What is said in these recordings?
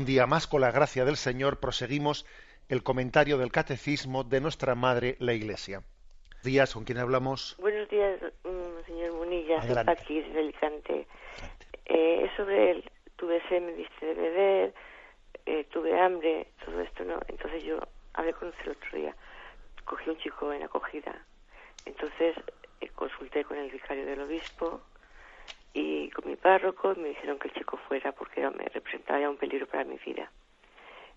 día más, con la gracia del Señor, proseguimos el comentario del Catecismo de nuestra Madre, la Iglesia. Buenos días, ¿con quién hablamos? Buenos días, señor Munilla, soy Adelante. Paqui de Alicante. Adelante. Es sobre tuve sed, me diste de beber, tuve hambre, todo esto, ¿no? Entonces yo hablé con usted el otro día, cogí un chico en acogida, entonces consulté con el vicario del obispo y con mi párroco, y me dijeron que el chico fuera porque me representaba ya un peligro para mi vida.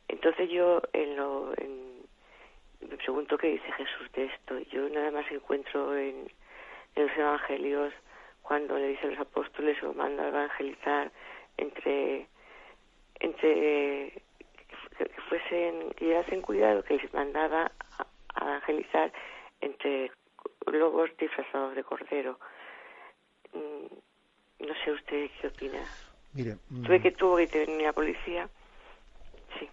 Entonces yo me pregunto qué dice Jesús de esto. Yo nada más encuentro en los evangelios cuando le dice a los apóstoles o manda a evangelizar entre que llevasen cuidado, que les mandaba a evangelizar entre lobos disfrazados de cordero. No sé usted qué opina. Mire, Tuvo que tener la policía. Sí.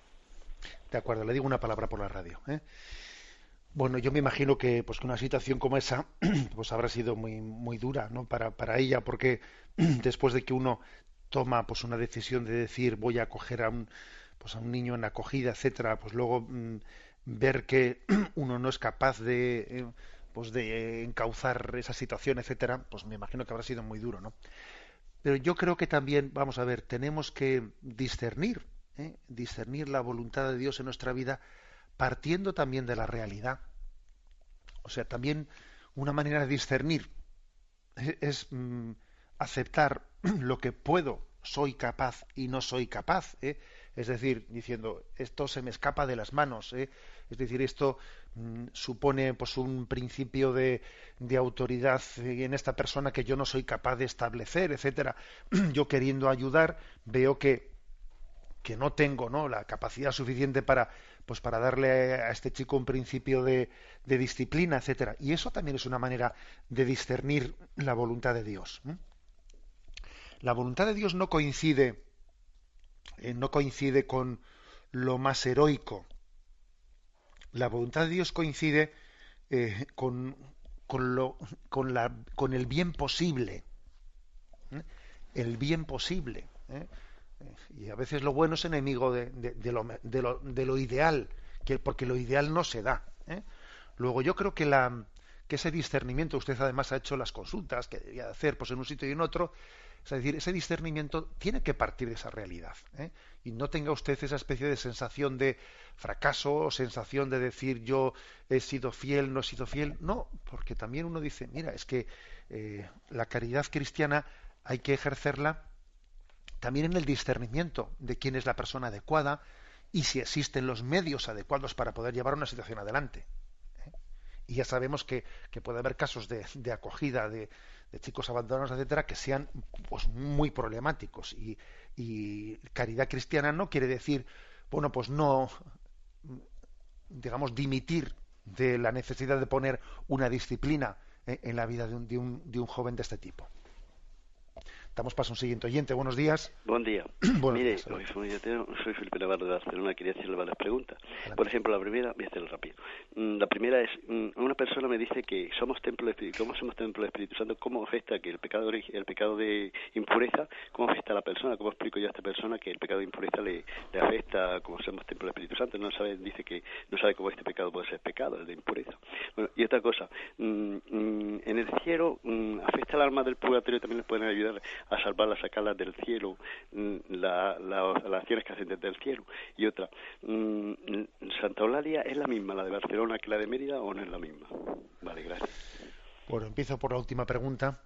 De acuerdo, le digo una palabra por la radio, ¿eh? Bueno, yo me imagino que pues que una situación como esa pues habrá sido muy muy dura, ¿no? Para ella, porque después de que uno toma pues una decisión de decir voy a acoger a un niño en acogida, etcétera, pues luego ver que uno no es capaz de encauzar esa situación, etcétera, pues me imagino que habrá sido muy duro, ¿no? Pero yo creo que también, vamos a ver, tenemos que discernir la voluntad de Dios en nuestra vida partiendo también de la realidad. O sea, también una manera de discernir es aceptar lo que puedo, soy capaz y no soy capaz, ¿eh? Es decir, diciendo, esto se me escapa de las manos, ¿eh? Es decir, esto supone pues un principio de autoridad en esta persona que yo no soy capaz de establecer, etcétera. Yo queriendo ayudar, veo que no tengo, ¿no?, la capacidad suficiente para darle a este chico un principio de disciplina, etcétera. Y eso también es una manera de discernir la voluntad de Dios, ¿eh? La voluntad de Dios no coincide con lo más heroico. La voluntad de Dios coincide con el bien posible, ¿eh? El bien posible, ¿eh? Y a veces lo bueno es enemigo de lo ideal, porque lo ideal no se da, ¿eh? Luego yo creo que ese discernimiento, usted además ha hecho las consultas que debía hacer pues en un sitio y en otro, es decir, ese discernimiento tiene que partir de esa realidad, ¿eh? Y no tenga usted esa especie de sensación de fracaso o sensación de decir yo he sido fiel, no he sido fiel. No, porque también uno dice, mira, es que la caridad cristiana hay que ejercerla también en el discernimiento de quién es la persona adecuada y si existen los medios adecuados para poder llevar una situación adelante, ¿eh? Y ya sabemos que puede haber casos de acogida de chicos abandonados, etcétera, que sean pues muy problemáticos, y caridad cristiana no quiere decir, bueno, pues no, digamos, dimitir de la necesidad de poner una disciplina en la vida de un joven de este tipo. Damos paso a un siguiente oyente. Buenos días. Buen día. Buenos Mire, días. soy Felipe Navarro de Barcelona, quería hacerle varias preguntas. Adelante. Por ejemplo, la primera, voy a hacerlo rápido. La primera es, una persona me dice que somos templo del Espíritu. ¿Cómo somos templo del Espíritu Santo? ¿Cómo afecta que el pecado de impureza, cómo afecta a la persona? ¿Cómo explico yo a esta persona que el pecado de impureza le afecta como somos templo del Espíritu Santo? Dice que no sabe cómo este pecado puede ser pecado, el de impureza. Bueno, y otra cosa, en el cielo, ¿afecta al alma del purgatorio? ¿También les pueden ayudar a salvarla, a sacarla del cielo, las acciones que hacen desde el cielo? Y otra, ¿Santa Eulalia es la misma, la de Barcelona, que la de Mérida, o no es la misma? Vale, gracias. Bueno, empiezo por la última pregunta,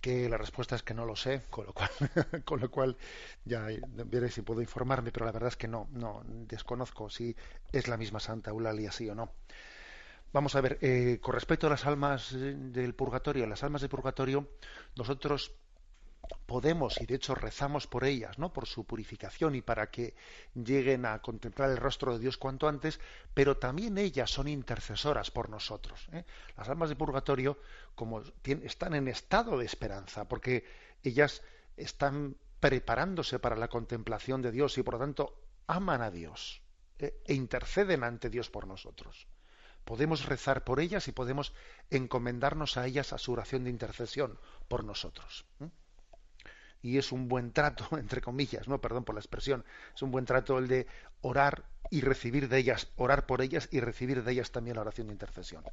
que la respuesta es que no lo sé, con lo cual ya veré si puedo informarme, pero la verdad es que no desconozco si es la misma Santa Eulalia, sí o no. Vamos a ver, con respecto a las almas del purgatorio, nosotros podemos, y de hecho rezamos por ellas, ¿no?, por su purificación y para que lleguen a contemplar el rostro de Dios cuanto antes, pero también ellas son intercesoras por nosotros, ¿eh? Las almas de purgatorio están en estado de esperanza, porque ellas están preparándose para la contemplación de Dios y por lo tanto aman a Dios, e interceden ante Dios por nosotros. Podemos rezar por ellas y podemos encomendarnos a ellas a su oración de intercesión por nosotros, ¿eh? y es un buen trato, entre comillas, no, perdón por la expresión, es un buen trato el de orar y recibir de ellas, orar por ellas y recibir de ellas también la oración de intercesión.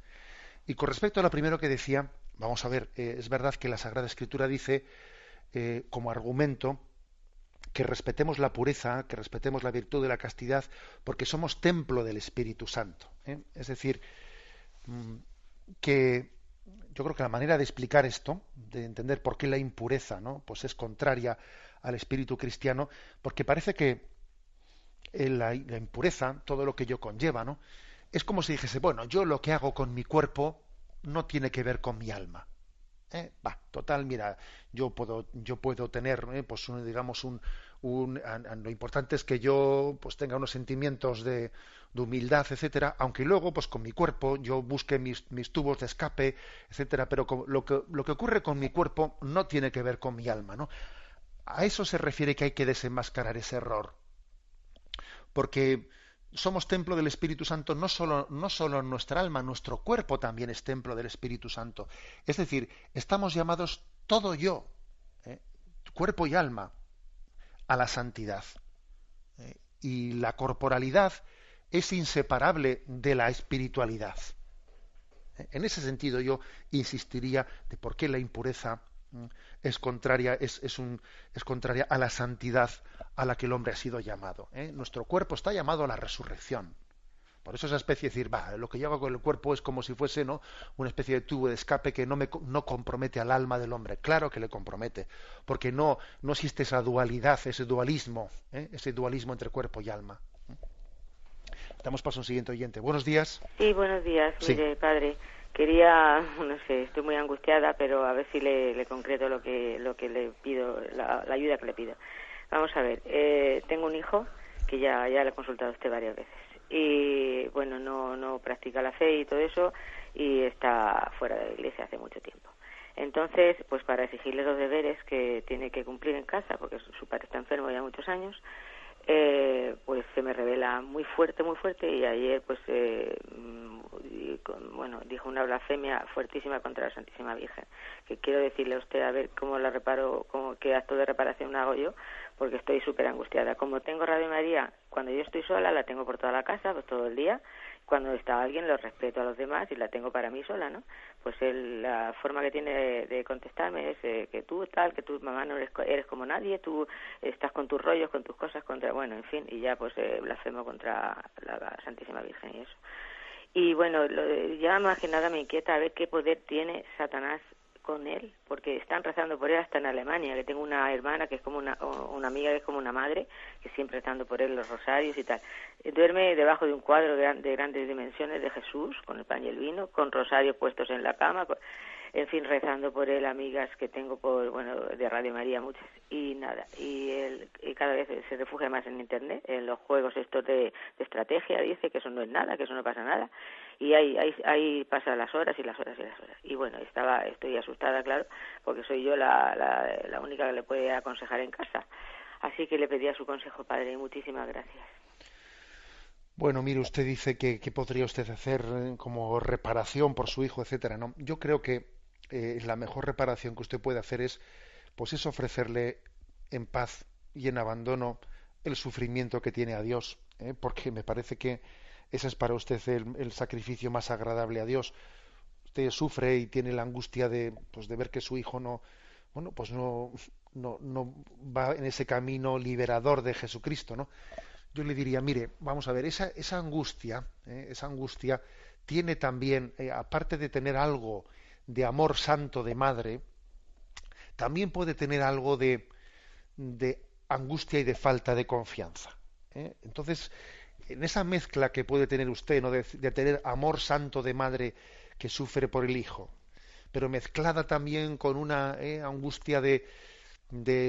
Y con respecto a lo primero que decía, vamos a ver, es verdad que la Sagrada Escritura dice como argumento que respetemos la pureza, que respetemos la virtud de la castidad, porque somos templo del Espíritu Santo. Es decir, que yo creo que la manera de explicar esto, de entender por qué la impureza, ¿no?, pues es contraria al espíritu cristiano, porque parece que la impureza, todo lo que ello conlleva, ¿no?, es como si dijese, bueno, yo lo que hago con mi cuerpo no tiene que ver con mi alma. Total, mira, yo puedo tener, pues digamos lo importante es que yo pues tenga unos sentimientos de humildad, etcétera, aunque luego pues con mi cuerpo yo busque mis tubos de escape, etcétera, pero lo que ocurre con mi cuerpo no tiene que ver con mi alma, ¿no? A eso se refiere que hay que desenmascarar ese error, porque somos templo del Espíritu Santo no solo nuestra alma, nuestro cuerpo también es templo del Espíritu Santo. Es decir, estamos llamados todo yo, cuerpo y alma, a la santidad. Y la corporalidad es inseparable de la espiritualidad. En ese sentido yo insistiría de por qué la impureza es contraria a la santidad a la que el hombre ha sido llamado. Nuestro cuerpo está llamado a la resurrección. Por eso esa especie de decir, lo que yo hago con el cuerpo es como si fuese, ¿no?, una especie de tubo de escape que no compromete al alma del hombre. Claro que le compromete, porque no existe esa dualidad, ese dualismo entre cuerpo y alma. Damos paso a un siguiente oyente. Buenos días. Sí, buenos días. Sí. Mire, padre, quería, no sé, estoy muy angustiada, pero a ver si le concreto lo que le pido, la ayuda que le pido. Vamos a ver, tengo un hijo que ya le he consultado a usted varias veces y bueno, no practica la fe y todo eso y está fuera de la iglesia hace mucho tiempo. Entonces, pues para exigirle los deberes que tiene que cumplir en casa, porque su padre está enfermo ya muchos años, pues se me revela muy fuerte y ayer pues dijo una blasfemia fuertísima contra la Santísima Virgen, que quiero decirle a usted a ver cómo la reparo, qué acto de reparación hago yo, porque estoy súper angustiada. Como tengo Radio María, cuando yo estoy sola la tengo por toda la casa, pues todo el día. Cuando está alguien lo respeto a los demás y la tengo para mí sola, ¿no? Pues la forma que tiene de contestarme es que tú mamá no eres como nadie, tú estás con tus rollos, con tus cosas, en fin, y ya pues blasfemo contra la Santísima Virgen y eso. Y bueno, ya más que nada me inquieta a ver qué poder tiene Satanás con él, porque están rezando por él hasta en Alemania, que tengo una hermana que es como una amiga que es como una madre, que siempre rezando por él los rosarios y tal. Duerme debajo de un cuadro de grandes dimensiones de Jesús, con el pan y el vino, con rosarios puestos en la cama, en fin, rezando por él, amigas que tengo de Radio María, muchas, y nada, y cada vez se refugia más en Internet, en los juegos estos de estrategia, dice que eso no es nada, que eso no pasa nada, y ahí pasan las horas y las horas y las horas. Y bueno, estoy asustada, claro, porque soy yo la única que le puede aconsejar en casa. Así que le pedía su consejo, padre, y muchísimas gracias. Bueno, mire, usted dice que podría usted hacer como reparación por su hijo, etcétera, ¿no? Yo creo que la mejor reparación que usted puede hacer es ofrecerle en paz y en abandono el sufrimiento que tiene a Dios, porque me parece que ese es para usted el sacrificio más agradable a Dios. Usted sufre y tiene la angustia de ver que su hijo no va en ese camino liberador de Jesucristo, ¿no? Yo le diría, mire, vamos a ver, esa angustia tiene también, aparte de tener algo de amor santo de madre, también puede tener algo de angustia y de falta de confianza. Entonces, en esa mezcla que puede tener usted, ¿no?, de tener amor santo de madre que sufre por el hijo, pero mezclada también con una angustia de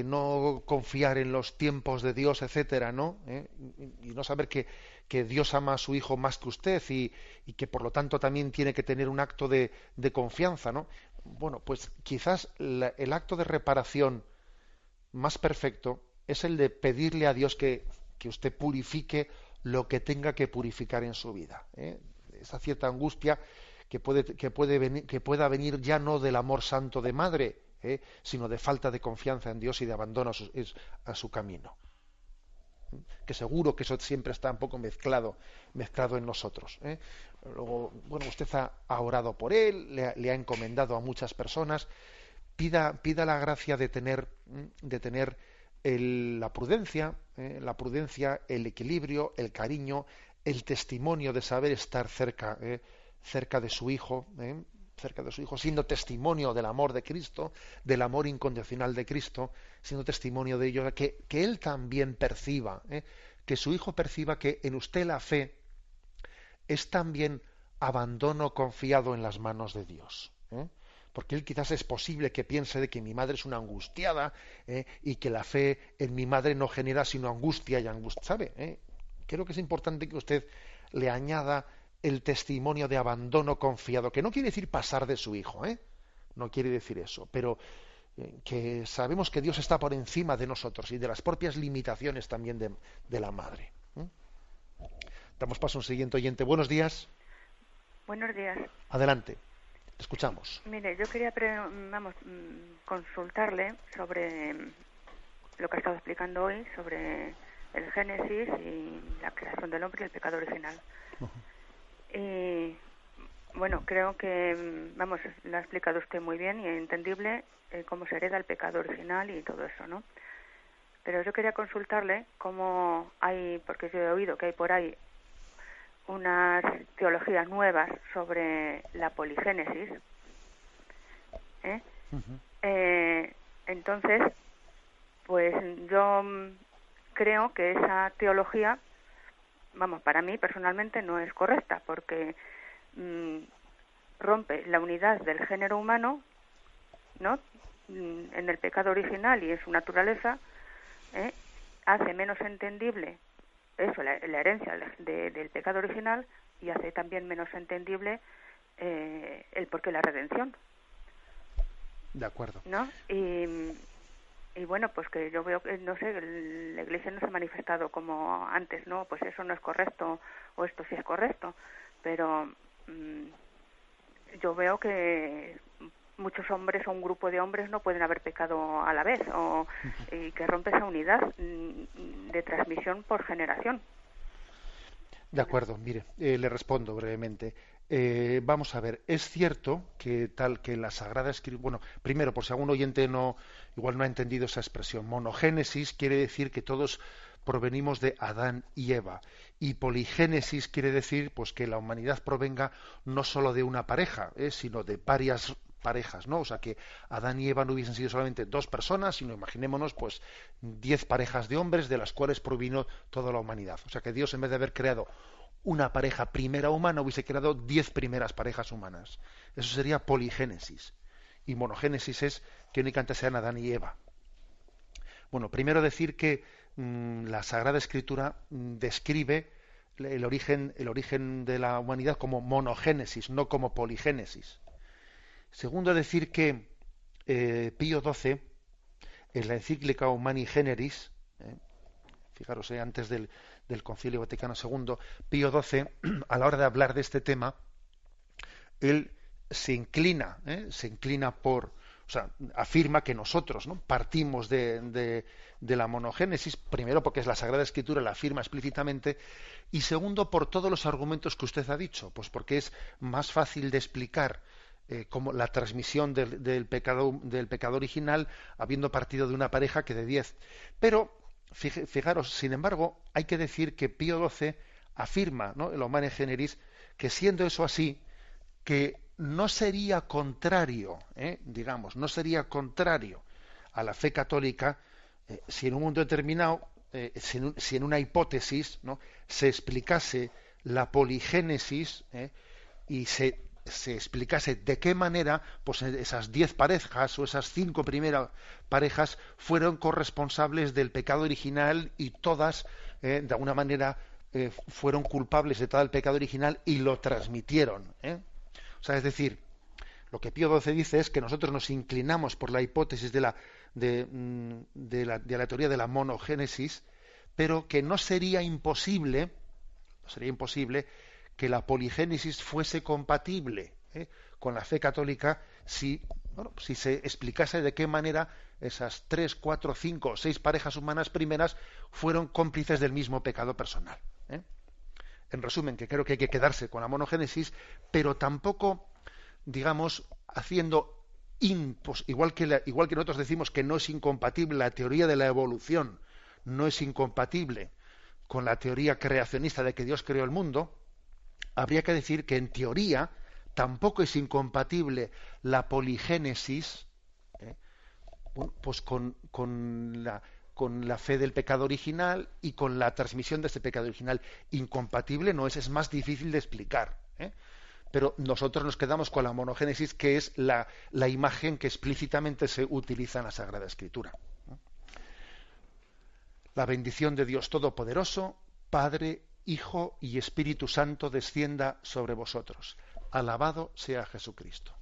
no confiar en los tiempos de Dios, etcétera, ¿no? Y no saber que Dios ama a su hijo más que usted y que por lo tanto también tiene que tener un acto de confianza, ¿no? Bueno, pues quizás el acto de reparación más perfecto es el de pedirle a Dios que usted purifique lo que tenga que purificar en su vida. Esa cierta angustia que pueda venir ya no del amor santo de madre, sino de falta de confianza en Dios y de abandono a su camino. Que seguro que eso siempre está un poco mezclado en nosotros. Luego, bueno, usted ha orado por él, le ha encomendado a muchas personas. Pida la gracia de tener la prudencia, el equilibrio, el cariño, el testimonio de saber estar cerca de su hijo, siendo testimonio del amor de Cristo, del amor incondicional de Cristo, siendo testimonio de ello, que él también perciba, que su hijo perciba que en usted la fe es también abandono confiado en las manos de Dios. Porque él quizás es posible que piense de que mi madre es una angustiada, y que la fe en mi madre no genera sino angustia y angustia, ¿sabe? Creo que es importante que usted le añada el testimonio de abandono confiado, que no quiere decir pasar de su hijo, no quiere decir eso, pero que sabemos que Dios está por encima de nosotros y de las propias limitaciones también de la madre. Damos paso a un siguiente oyente. Buenos días. Buenos días. Adelante. Te escuchamos. Mire, yo quería consultarle sobre lo que ha estado explicando hoy, sobre el Génesis y la creación del hombre y el pecado original. Uh-huh. Y bueno, creo que, lo ha explicado usted muy bien y es entendible cómo se hereda el pecado original y todo eso, ¿no? Pero yo quería consultarle cómo hay, porque yo he oído que hay por ahí unas teologías nuevas sobre la poligénesis. Uh-huh. Entonces, pues yo creo que esa teología, para mí personalmente no es correcta, porque rompe la unidad del género humano, ¿no? En el pecado original y en su naturaleza, hace menos entendible eso, la herencia del pecado original, y hace también menos entendible el porqué de la redención. De acuerdo. ¿No? Y bueno, pues que yo veo que, no sé, la Iglesia no se ha manifestado como antes, ¿no? Pues eso no es correcto, o esto sí es correcto, pero yo veo que muchos hombres o un grupo de hombres no pueden haber pecado a la vez, y que rompe esa unidad de transmisión por generación. De acuerdo, mire, le respondo brevemente. Vamos a ver, es cierto que la Sagrada Escritura, bueno, primero, por si algún oyente igual no ha entendido esa expresión, monogénesis quiere decir que todos provenimos de Adán y Eva, y poligénesis quiere decir pues que la humanidad provenga no solo de una pareja, sino de varias parejas, ¿no? O sea, que Adán y Eva no hubiesen sido solamente dos personas, sino imaginémonos pues 10 parejas de hombres de las cuales provino toda la humanidad. O sea, que Dios, en vez de haber creado una pareja primera humana, hubiese creado 10 primeras parejas humanas. Eso sería poligénesis. Y monogénesis es que únicamente sean Adán y Eva. Bueno, primero decir que la Sagrada Escritura describe el origen de la humanidad como monogénesis, no como poligénesis. Segundo, decir que Pío XII, en la encíclica Humani Generis, fijaros, antes del Concilio Vaticano II, Pío XII, a la hora de hablar de este tema, él se inclina por, o sea, afirma que nosotros, ¿no?, partimos de la monogénesis, primero porque es la Sagrada Escritura, la afirma explícitamente, y segundo por todos los argumentos que usted ha dicho, pues porque es más fácil de explicar como la transmisión del pecado original habiendo partido de una pareja que de 10. Pero fijaros, sin embargo, hay que decir que Pío XII afirma, ¿no?, el Humane Generis, que siendo eso así, que no sería contrario, no sería contrario a la fe católica si en un mundo determinado, si en una hipótesis, ¿no?, se explicase la poligénesis, y se explicase de qué manera pues esas 10 parejas o esas 5 primeras parejas fueron corresponsables del pecado original y todas de alguna manera fueron culpables de todo el pecado original y lo transmitieron. O sea, es decir, lo que Pío XII dice es que nosotros nos inclinamos por la hipótesis de la teoría de la monogénesis, pero que no sería imposible que la poligénesis fuese compatible con la fe católica si Bueno, si se explicase de qué manera esas 3, 4, 5 o 6 parejas humanas primeras fueron cómplices del mismo pecado personal. En resumen, que creo que hay que quedarse con la monogénesis, pero tampoco, digamos, haciendo igual que nosotros decimos que no es incompatible la teoría de la evolución, no es incompatible con la teoría creacionista de que Dios creó el mundo, habría que decir que en teoría tampoco es incompatible la poligénesis, pues con la fe del pecado original y con la transmisión de este pecado original. Incompatible no es más difícil de explicar. Pero nosotros nos quedamos con la monogénesis, que es la imagen que explícitamente se utiliza en la Sagrada Escritura. La bendición de Dios Todopoderoso, Padre, Hijo y Espíritu Santo, descienda sobre vosotros. Alabado sea Jesucristo.